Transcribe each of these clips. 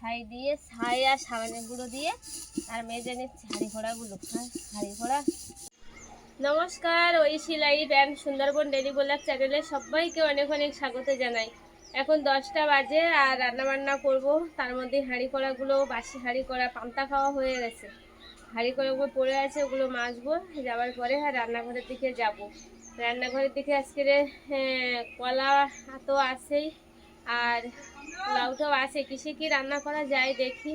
ছাই দিয়ে ছাই আর সাবানের গুঁড়ো দিয়ে আর মেজে নিচ্ছি হাঁড়ি ঘোড়াগুলো। হাঁড়ি ঘোড়া। নমস্কার, Aishi live and Sundarban daily blog চ্যানেলে সবাইকে অনেক অনেক স্বাগত জানাই। এখন 10টা বাজে আর রান্নাবান্না করব। তার মধ্যে হাঁড়ি কড়াগুলো, বাসি হাঁড়ি কড়া পান্তা খাওয়া হয়ে গেছে। হাঁড়ি কড়াগুলো পড়ে আছে, ওগুলো মাজবো। যাওয়ার পরে আর রান্নাঘরের দিকে যাব। রান্নাঘরের দিকে আজকের কলা তো আছেই আর লাউটাও আছে। কিসে কি রান্না করা যায় দেখি।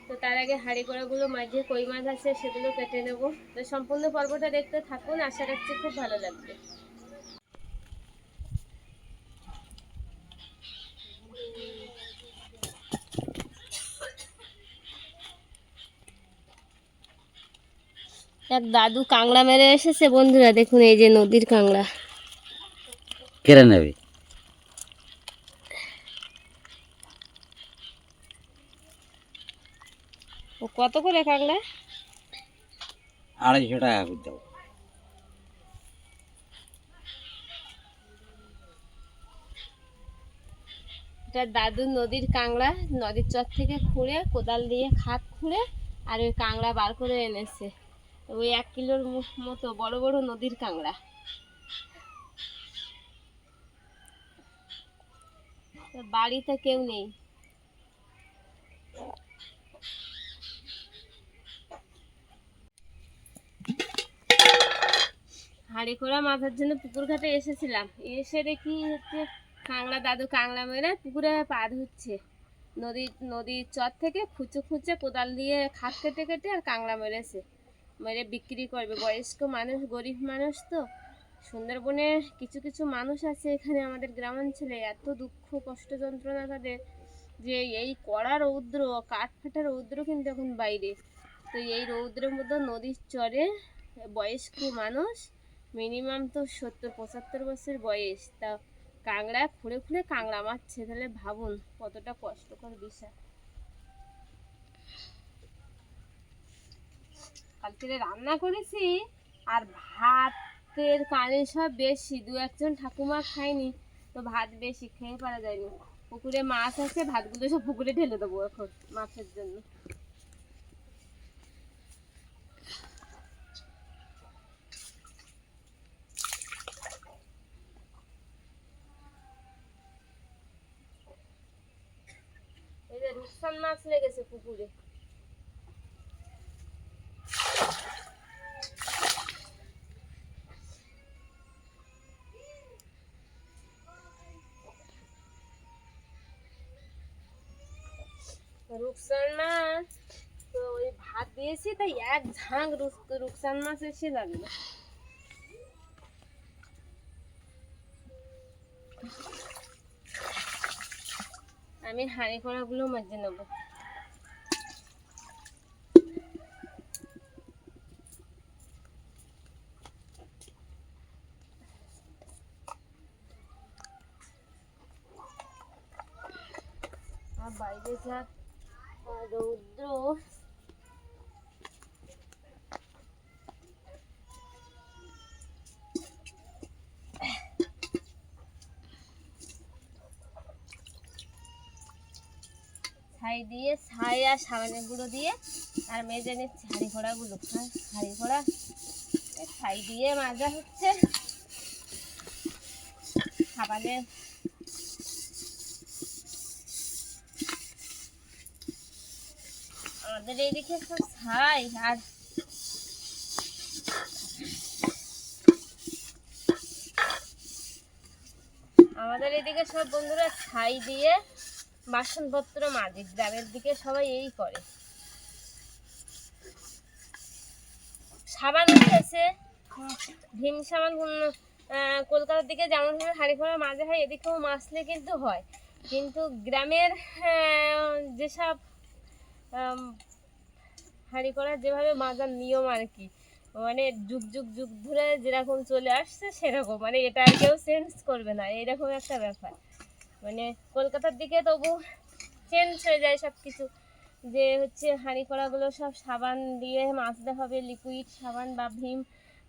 তো তার আগে হাঁড়ি কড়াগুলো মাঝে কই মাছ আছে সেগুলো কেটে নেব। তো সম্পূর্ণ পর্বটা দেখতে থাকুন, আশা রাখছি খুব ভালো লাগবে। এক দাদু কাঁংড়া মেরে এসেছে বন্ধুরা, দেখুন এই যে নদীর কাঁংড়া। কেড়ে নেবে। ও কত করে কাঁংড়া? 250 টাকা করে দাও। এটা দাদু নদীর কাঁংড়া, নদীর চর থেকে খুঁড়ে কোদাল দিয়ে খাত খুঁড়ে আর ওই কাঁংড়া বার করে এনেছে। ওই 1 কিলোর মতো বড় বড় নদীর কাঁংড়া। বাড়িতে কেউ নেই। হাঁড়ি কড়া মাথার জন্য পুকুর ঘাটে এসেছিলাম, এসে দেখি হচ্ছে কাঁংড়া, দাদু কাঁংড়া মেরে পুকুরে পার হচ্ছে। নদীর চর থেকে খুঁচে খুঁচে কোদাল দিয়ে খাত কেটে কেটে আর কাঁংড়া মেরেছে, মেরে বিক্রি করবে। বয়স্ক মানুষ, গরিব মানুষ। তো সুন্দরবনে কিছু কিছু মানুষ আছে এখানে আমাদের গ্রামাঞ্চলে, এত দুঃখ কষ্ট যন্ত্রণা তাদের যে এই কড়া রৌদ্র, কাঠ ফাটা রৌদ্র কিন্তু এখন বাইরে। তো এই রৌদ্রের মধ্যে নদীর চরে বয়স্ক মানুষ, মিনিমাম তো 70-75 বছর বয়স, তা কাঁংড়া খুঁড়ে খুঁড়ে কাঁংড়া মারছে। তাহলে ভাবুন কতটা কষ্টকর বিষয়। কালকে রান্না করেছি আর ভাতের কানে সব বেশি, 2-1 জন ঠাকুমা খায়নি, তো ভাত বেশি খেয়ে পারা যায়নি। পুকুরে মাছ আছে, ভাতগুলো সব পুকুরে ঢেলে দেবো এখন মাছের জন্য। এই যে রূপসান মাছ লেগেছে পুকুরে। রূপসান মাছ তো ওই ভাত দিয়েছি, তাই এক ঝাঁক রূপসান মাছ এসে লাগলো। আমি হাঁড়ি কড়াগুলো মেজে নেব। আর বাইরে যা রৌদ্র, ছাই দিয়ে ছাই আর সাবানের গুঁড়ো দিয়ে আর মেজে নিচ্ছি হাঁড়ি ঘোড়াগুলো। হাঁড়ি ঘোড়া ছাই দিয়ে মাজা হচ্ছে। সাবানের আমাদের এইদিকে সব ছাই আর আমাদের এদিকে সব বন্ধুরা ছাই দিয়ে বাসনপত্র মাজে। গ্রামের দিকে সবাই এই করে। সাবান উঠেছে, ভীম সাবান। কলকাতার দিকে যেমনভাবে হাঁড়ি ঘোড়া মাজা হয়, এদিকেও মাজলে কিন্তু হয়। কিন্তু গ্রামের যেসব হাঁড়ি কড়া যেভাবে মাজার নিয়ম আর কি, মানে যুগ যুগ যুগ ধরে যেরকম চলে আসছে সেরকম, মানে এটা আর কেউ চেঞ্জ করবে না, এরকম একটা ব্যাপার। মানে কলকাতার দিকে তবু চেঞ্জ হয়ে যায় সব কিছু, যে হচ্ছে হাঁড়ি কড়াগুলো সব সাবান দিয়ে মাজতে হবে, লিকুইড সাবান বা ভীম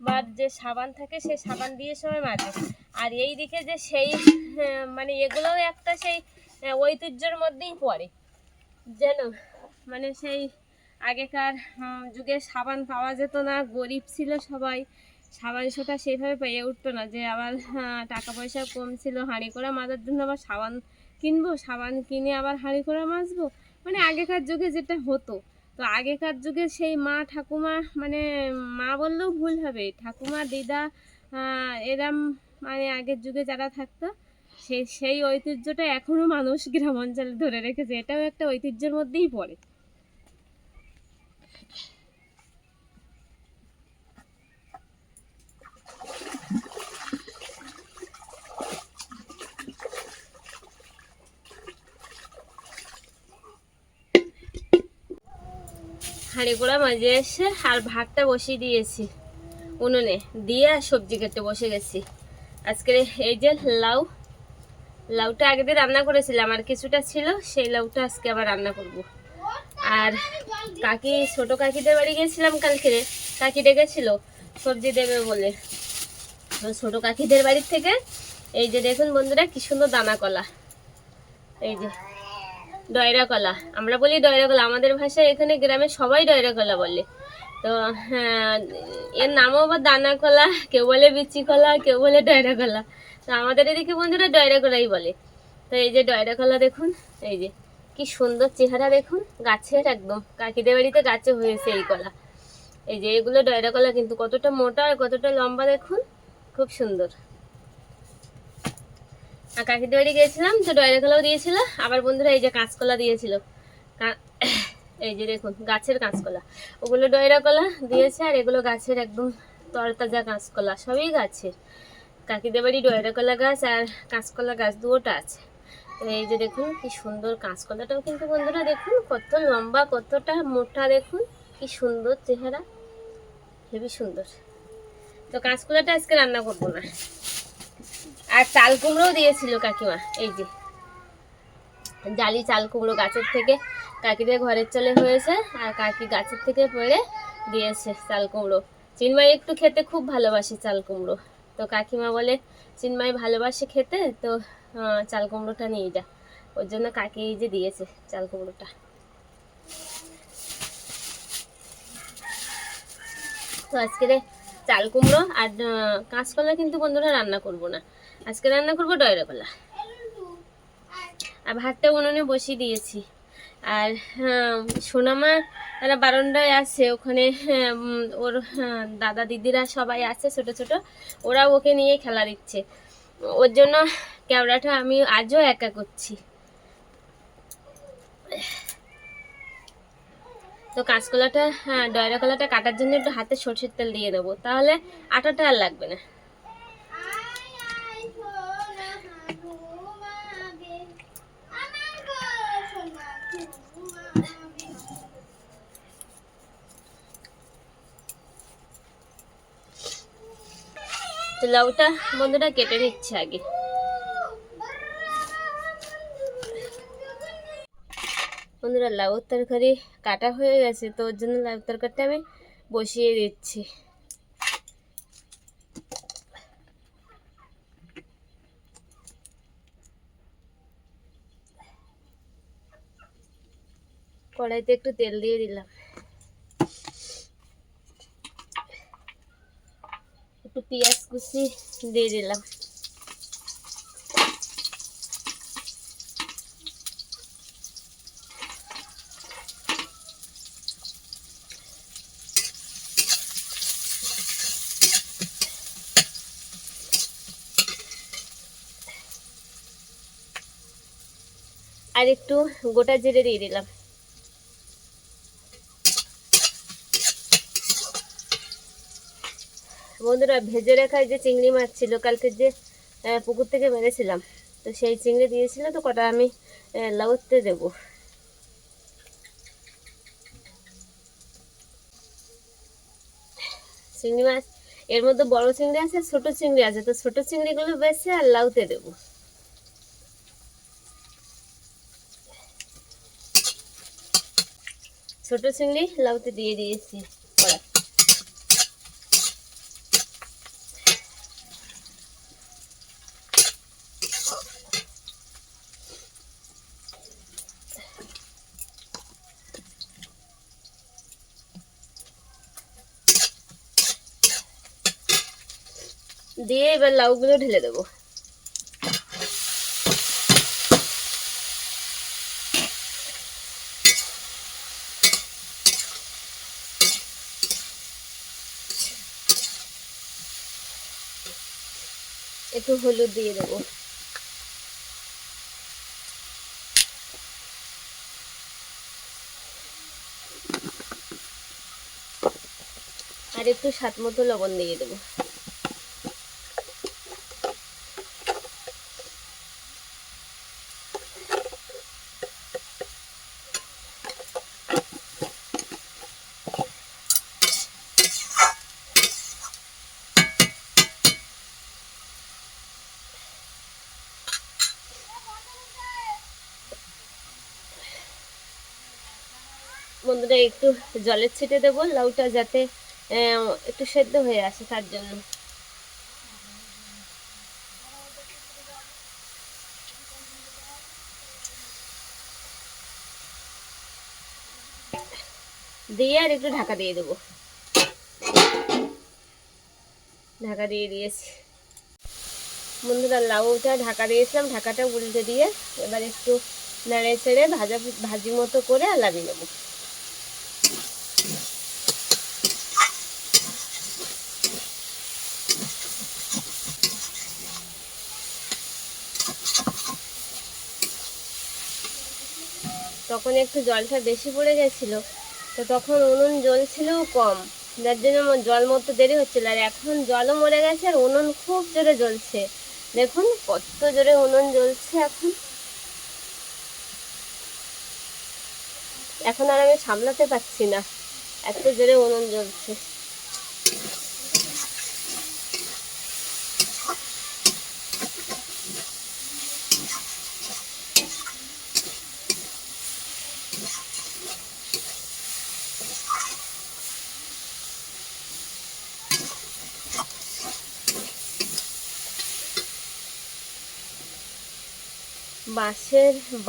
বা যে সাবান থাকে সেই সাবান দিয়ে সবাই মাজে। আর এই দিকে যে সেই মানে এগুলোও একটা সেই ঐতিহ্যের মধ্যেই পড়ে। যেন মানে সেই আগেকার যুগে সাবান পাওয়া যেত না, গরিব ছিল সবাই, সাবান সোটা সেইভাবে পেয়ে উঠতো না, যে আবার টাকা পয়সা কম ছিল হাঁড়ি করা মাজার জন্য আবার সাবান কিনবো, সাবান কিনে আবার হাঁড়ি করা মাজবো, মানে আগেকার যুগে যেটা হতো। তো আগেকার যুগে সেই মা ঠাকুমা, মানে মা বললেও ভুল হবে, ঠাকুমা দিদা এরম, মানে আগের যুগে যারা থাকতো সেই ঐতিহ্যটা এখনো মানুষ গ্রাম অঞ্চলে ধরে রেখেছে, এটাও একটা ঐতিহ্যের মধ্যেই পড়ে। হাঁড়ি গোড়া মাঝে এসে আর ভাতটা বসিয়ে দিয়েছি উনুনে, দিয়ে আর সবজি কেটে বসে গেছি। আজকে এই যে লাউটা আগে দিয়ে রান্না করেছিলাম, আর কিছুটা ছিল, সেই লাউটা আজকে আবার রান্না করব। আর ছোট কাকিদের বাড়ি গেছিলাম কালকে, কাকি ডেকেছিল সবজি দেবে বলে। ছোট কাকিদের বাড়ির থেকে এই যে দেখুন বন্ধুরা কি সুন্দর দানা কলা, এই যে ডয়রা কলা, আমরা বলি ডয়রা কলা, আমাদের ভাষায় এখানে গ্রামে সবাই ডয়রা কলা বলে। তো হ্যাঁ, এর নামও আবার দানা কলা, কেউ বলে বিচি কলা, কেউ বলে ডয়রা কলা। তো আমাদের এদিকে বন্ধুরা ডয়রা কলাই বলে। তো এই যে ডয়রা কলা দেখুন, এই যে কি সুন্দর চেহারা দেখুন, গাছের একদম কাকিদের বাড়িতে গাছে হয়েছে এই কলা। এই যে এগুলো ডয়রা কলা, কিন্তু কতটা মোটা আর কতটা লম্বা দেখুন, খুব সুন্দর। আর কাকিদের বাড়ি গিয়েছিলাম তো ডয়রা কলাও দিয়েছিল, আবার বন্ধুরা এই যে কাঁচকলা দিয়েছিল, এই যে দেখুন গাছের কাঁচকলা, ওগুলো ডয়রা কলা দিয়েছে, আর এগুলো গাছের একদম তরতাজা কাঁচকলা, সবই গাছের। কাকিদের বাড়ি ডয়রা কলা গাছ আর কাঁচকলা গাছ দুটোটা আছে। তো এই যে দেখুন কি সুন্দর কাঁচকলাটাও, কিন্তু বন্ধুরা দেখুন কত লম্বা, কতটা মোটা, দেখুন কি সুন্দর চেহারা, হেবি সুন্দর। তো কাঁচকলাটা আজকে রান্না করবো না। আর চাল কুমড়োও দিয়েছিল কাকিমা, এই যে জালি চাল কুমড়ো গাছের থেকে, কাকিদের ঘরের চলে হয়েছে, আর কাকি গাছের থেকে পেড়ে দিয়েছে চাল কুমড়ো। চিন্ময় একটু খেতে খুব ভালোবাসে চাল কুমড়ো, তো কাকিমা বলে চিন্ময় ভালোবাসে খেতে, তো চাল কুমড়োটা নিয়ে যা, ওর জন্য কাকি এই যে দিয়েছে চাল কুমড়োটা। তো আজকে চাল কুমড়ো আর কাঁচকলা কিন্তু বন্ধুরা রান্না করব না, আজকে রান্না করবো ডয়রা কলা। আর ভাতটা উনুনে বসিয়ে দিয়েছি। আর সোনামা তারা বারান্দায় আছে, ওখানে ওর দাদা দিদিরা সবাই আছে ছোট ছোট, ওরা ওকে নিয়ে খেলা দিচ্ছে, ওর জন্য ক্যামেরাটা আমি আজও একা করছি। তো কাঁচকলাটা ডয়রা কলাটা কাটার জন্য একটু হাতে সরষের তেল দিয়ে দেবো, তাহলে আটাটা আর লাগবে না। তো লাউটা বন্ধুরা কেটে নিচ্ছে আগে। বন্ধুরা লাউ তরকারি কাটা হয়ে গেছে, তো ওর জন্য লাউ তরকারিটা আমি বসিয়ে দিচ্ছি। কড়াইতে একটু তেল দিয়ে দিলাম, একটু পেঁয়াজ কুচি দিয়ে দিলাম, আর একটু গোটা জিরে দিয়ে দিলাম। বন্ধুরা ভেজে রাখা যে চিংড়ি মাছ ছিল কালকে, যে পুকুর থেকে মেরেছিলাম, তো সেই চিংড়ি দিয়েছিল, তো কটা আমি লাউতে দেব। চিংড়ি মাছ এর মধ্যে বড় চিংড়ি আছে, ছোট চিংড়ি আছে, তো ছোট চিংড়িগুলো বেছে আর লাউতে দেবো। ছোট চিংড়ি লাউতে দিয়ে দিয়েছি। দিয়ে এবার লাউগুলো ঢেলে দেবো। একটু হলুদ দিয়ে দেবো। আর একটু স্বাদ মতো লবণ দিয়ে দেবো। বন্ধুরা একটু জলের ছিটে দেবো লাউটা যাতে একটু সেদ্ধ হয়ে আসে, তার জন্য। দিয়ে আর একটু ঢাকা দিয়ে দেবো। ঢাকা দিয়ে দিয়েছি। বন্ধুরা লাউটা ঢাকা দিয়েছিলাম, ঢাকাটা উল্টে দিয়ে এবার একটু নেড়ে চেড়ে ভাজি মতো করে নামিয়ে নেবো। তখন একটু জলটা বেশি পড়ে গেছিল, তো তখন উনুন জ্বলছিলও কম, যার জন্য আমার জল মরতে দেরি হচ্ছিল। আর এখন জলও মরে গেছে আর উনুন খুব জোরে জ্বলছে। দেখুন কত জোরে উনুন জ্বলছে এখন। এখন আর আমি সামলাতে পারছি না, এত জোরে উনুন জ্বলছে।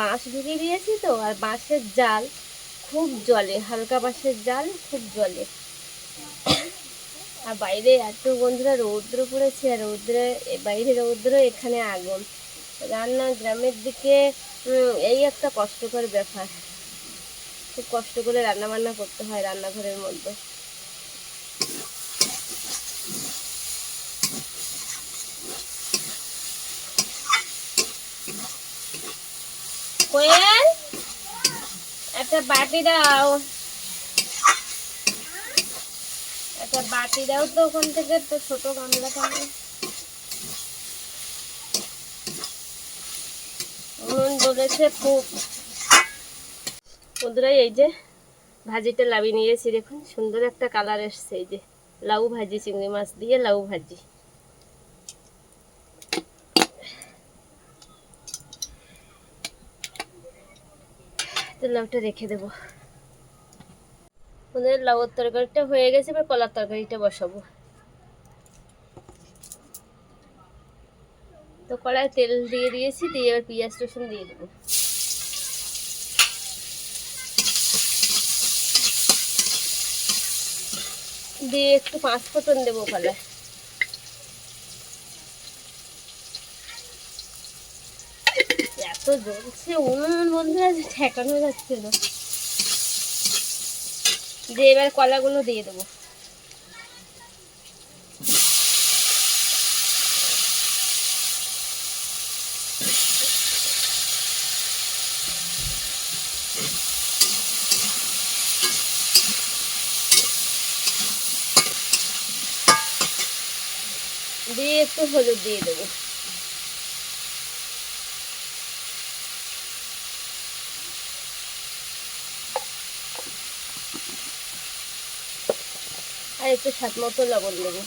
বাঁশ ঢুকিয়ে দিয়েছি তো, আর বাঁশের জাল খুব জ্বলে, হালকা বাঁশের জাল খুব জ্বলে। আর বাইরে এত বন্ধুরা রৌদ্র পড়েছে, আর বাইরে রৌদ্র, এখানে আগুন। রান্না গ্রামের দিকে এই একটা কষ্টকর ব্যাপার, খুব কষ্ট করে রান্না বান্না করতে হয় রান্নাঘরের মধ্যে। কোয়েল, একটা বাটি দাও, একটা বাটি দাও তো ওখান থেকে, তো ছোট গামলাটা। উনুন জ্বলেছে খুব। বন্ধুরা এই যে ভাজিটা লাভিয়ে নিয়েছি, দেখুন সুন্দর একটা কালার এসছে। এই যে লাউ ভাজি, চিংড়ি মাছ দিয়ে লাউ ভাজি। তো লাউটা রেখে দেবো। বন্ধুরা লাউর তরকারিটা হয়ে গেছে, এবার কলার তরকারিটা বসাবো। তো কড়ায় তেল দিয়ে দিয়েছি, দিয়ে এবার পেঁয়াজ রসুন দিয়ে দেবো। দিয়ে একটু 5 ফোড়ন দেবো কলায়। এত জ্বলছে উনুন বন্ধুরা, ঠেকানো যাচ্ছে না। দিয়ে এবার কলাগুলো দিয়ে দেবো। দিয়ে একটু হলুদ দিয়ে দেবো। আর একটু স্বাদ মতো লবণ দেবো।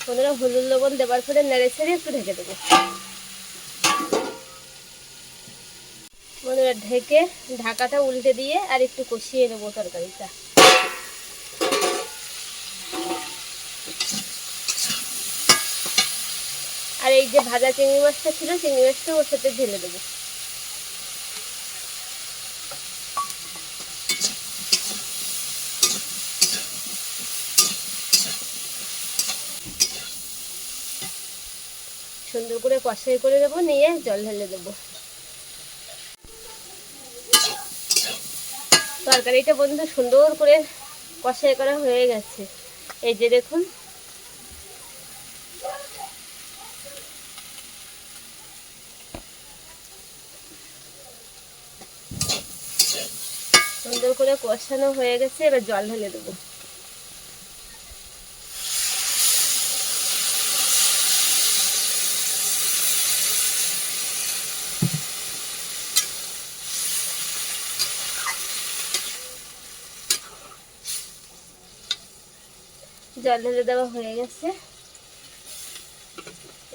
বন্ধুরা হলুদ লবণ দেওয়ার পরে নেড়ে ছেড়ে একটু ঢেকে দেবো। বন্ধুরা ঢাকাটা উল্টে দিয়ে আর একটু কষিয়ে নেবো তরকারিটা। আর এই যে ভাজা চিংড়ি মাছটা ছিল, চিংড়ি মাছটা ওর সাথে ঢেলে দেবো। সুন্দর করে কষাই করে দেবো, নিয়ে জল ঢেলে দেবো। তরকারিটা বন্ধু সুন্দর করে কষাই করা হয়ে গেছে। এই যে দেখুন, সুন্দর করে কষানো হয়ে গেছে। এবার জল ঢেলে দেবো। জল ঢেলে দেওয়া হয়ে গেছে।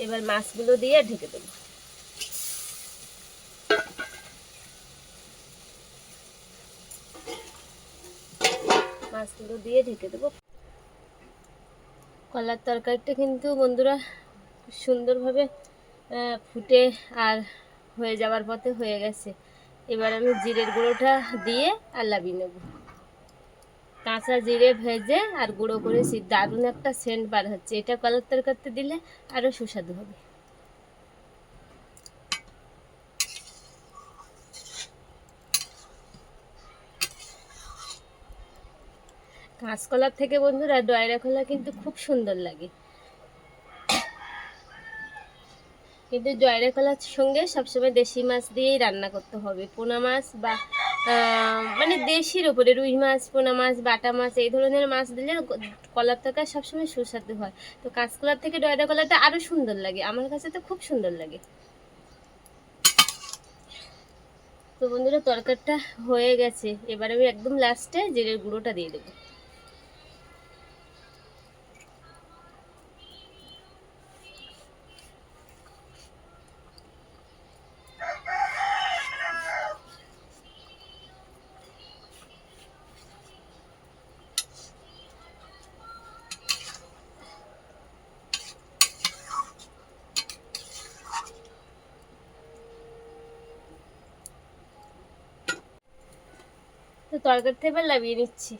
এবার মাছগুলো দিয়ে ঢেকে দেবো। মাছগুলো দিয়ে ঢেকে দেবো। কলার তরকারিটা কিন্তু বন্ধুরা সুন্দরভাবে ফুটে আর হয়ে যাওয়ার পথে হয়ে গেছে। এবার আমি জিরের গুঁড়োটা দিয়ে আর লাবিয়ে নেব। কাঁচা জিরে ভেজে আর গুঁড়ো করেছি, দারুণ একটা সেন্ট বার হচ্ছে। এটা কলার তরকারিতে দিলে আরও সুস্বাদু হবে। কাঁচকলার থেকে বন্ধুরা ডয়রা কলা কিন্তু খুব সুন্দর লাগে, কিন্তু ডয়রা কলার সঙ্গে সবসময় দেশি মাছ দিয়েই রান্না করতে হবে। পোনা মাছ বা মানে দেশির ওপরে রুই মাছ, পোনা মাছ, বাটা মাছ এই ধরনের মাছ দিলে কলার তরকারি সবসময় সুস্বাদু হয়। তো কাঁচকলার থেকে ডয়রা কলাটা আরও সুন্দর লাগে, আমার কাছে তো খুব সুন্দর লাগে। তো বন্ধুরা তরকারিটা হয়ে গেছে। এবার আমি একদম লাস্টে জিরের গুঁড়োটা দিয়ে দেবো। তো তরকারিটা এবার লাবিয়ে নিচ্ছি।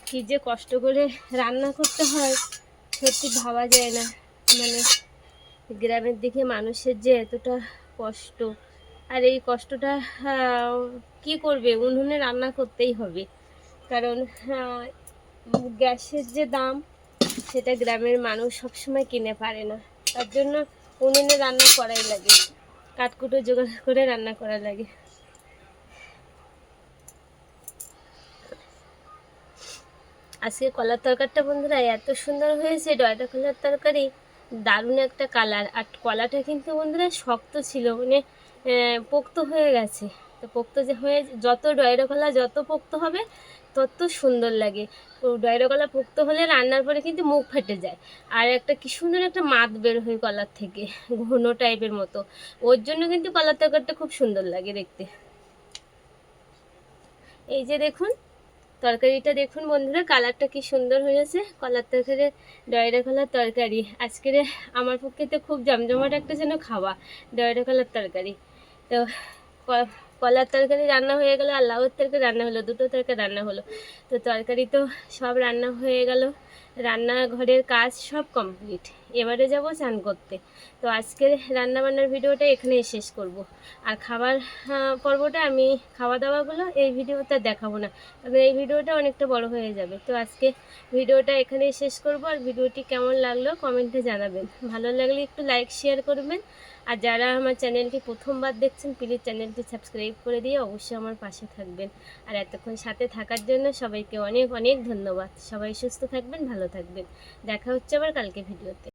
কি যে কষ্ট করে রান্না করতে হয় সত্যি ভাবা যায় না। মানে গ্রামের দিকে মানুষের যে এতটা কষ্ট, আর এই কষ্টটা কি করবে, উনুনে রান্না করতেই হবে। কারণ গ্যাসের যে দাম সেটা গ্রামের মানুষ সবসময় কিনে পারে না, তার জন্য উনুনে রান্না করাই লাগে, কাঠকুটো জোগাড় করে রান্না করা লাগে। আজকে কলার তরকারিটা বন্ধুরা এত সুন্দর হয়েছে, ডয়রা কলার তরকারি দারুণ একটা কালার। আর কলাটা কিন্তু বন্ধুরা শক্ত ছিল, মানে পোক্ত হয়ে গেছে। তো পোক্ত যে হয়ে, যত ডয়রা কলা যত পোক্ত হবে তত সুন্দর লাগে। তো ডয়রা কলা পোক্ত হলে রান্নার পরে কিন্তু মুখ ফেটে যায়, আর একটা কি সুন্দর একটা মাদ বের হয় কলার থেকে, ঘন টাইপের মতো। ওর জন্য কিন্তু কলার তরকারিটা খুব সুন্দর লাগে দেখতে। এই যে দেখুন তরকারিটা, দেখুন বন্ধুরা কালারটা কি সুন্দর হয়েছে। কলার তরকারি, ডয়রা কলার তরকারি আজকের আমার পক্ষে তো খুব জমজমাট একটা যেন খাওয়া, ডয়রা কলার তরকারি। তো কলার তরকারি রান্না হয়ে গেল, আর লাউয়ের তরকারি রান্না হলো, দুটো তরকারি রান্না হলো। তো তরকারি তো সব রান্না হয়ে গেল, রান্নাঘরের কাজ সব কমপ্লিট। এবারে যাব স্নান করতে। তো আজকের রান্নাবান্নার ভিডিওটা এখানেই শেষ করব। আর খাবার পর্বটা আমি খাওয়া দাওয়াগুলো এই ভিডিওতে দেখাবো না, তবে এই ভিডিওটা অনেকটা বড় হয়ে যাবে। তো আজকে ভিডিওটা এখানেই শেষ করব। আর ভিডিওটি কেমন লাগলো কমেন্টে জানাবেন, ভালো লাগলে একটু লাইক শেয়ার করবেন। আর যারা আমার চ্যানেলটি প্রথমবার দেখছেন প্লিজ চ্যানেলটি সাবস্ক্রাইব করে দিয়ে অবশ্যই আমার পাশে থাকবেন। আর এতক্ষণ সাথে থাকার জন্য সবাইকে অনেক অনেক ধন্যবাদ। সবাই সুস্থ থাকবেন, ভালো থাকবেন। দেখা হচ্ছে আবার কালকে ভিডিওতে।